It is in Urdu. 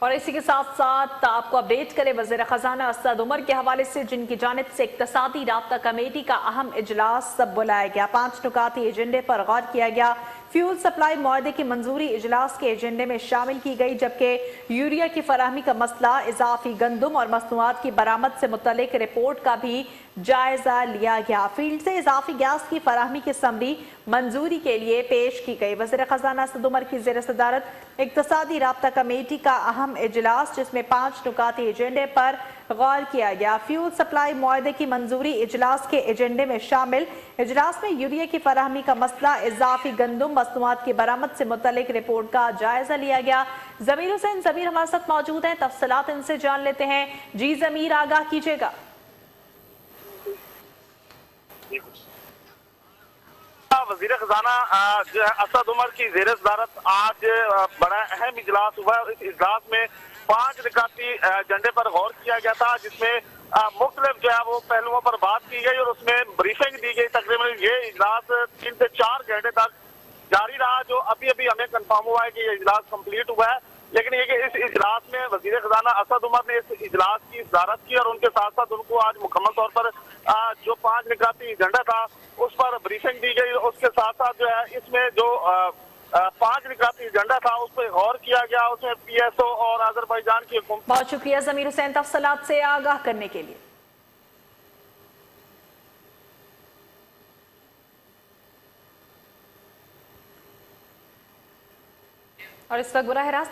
اور اسی کے ساتھ ساتھ آپ کو اپڈیٹ کرے وزیر خزانہ اسد عمر کے حوالے سے، جن کی جانب سے اقتصادی رابطہ کمیٹی کا اہم اجلاس بلایا گیا۔ 5 نکاتی ایجنڈے پر غور کیا گیا۔ فیول سپلائی معاہدے کی منظوری اجلاس کے ایجنڈے میں شامل کی گئی، جبکہ یوریا کی فراہمی کا مسئلہ، اضافی گندم اور مصنوعات کی برآمد سے متعلق رپورٹ کا بھی جائزہ لیا گیا۔ فیلڈ سے اضافی گیس کی فراہمی کی سمری منظوری کے لیے پیش کی گئی۔ وزیر خزانہ اسد عمر کی زیر صدارت اقتصادی رابطہ کمیٹی کا اہم اجلاس، جس میں 5 نکاتی ایجنڈے پر غور کیا گیا۔ فیول سپلائی معاہدے کی منظوری اجلاس کے ایجنڈے میں شامل۔ اجلاس میں یوریا کی فراہمی کا مسئلہ، اضافی گندم، مصنوعات کی برآمد سے متعلق رپورٹ کا جائزہ لیا گیا۔ ضمیر حسین ضمیر ہمارے ساتھ موجود ہیں، تفصیلات ان سے جان لیتے ہیں۔ جی ضمیر، آگاہ کیجیے گا۔ وزیر خزانہ اسد عمر کی زیر صدارت آج بڑا اہم اجلاس ہوا ہے۔ اس اجلاس میں 5 نکاتی ایجنڈے پر غور کیا گیا تھا، جس میں مختلف جو ہے وہ پہلوؤں پر بات کی گئی اور اس میں بریفنگ دی گئی۔ تقریباً یہ اجلاس 3 سے 4 گھنٹے تک جاری رہا، جو ابھی ہمیں کنفرم ہوا ہے کہ یہ اجلاس کمپلیٹ ہوا ہے۔ لیکن یہ کہ اس اجلاس میں وزیر خزانہ اسد عمر نے اس اجلاس کی صدارت کی اور ان کے ساتھ ساتھ ان کو آج مکمل طور پر جو 5 نکاتی ایجنڈا تھا اس پر بریفنگ دی گئی۔ اس کے ساتھ ساتھ جو ہے اس میں جو 5 نکاتی ایجنڈا تھا اس پہ غور کیا گیا۔ اس میں پی ایس او اور آذربائیجان کی حکومت۔ بہت شکریہ ضمیر حسین تفصیلات سے آگاہ کرنے کے لیے۔ اور اس وقت براہ راست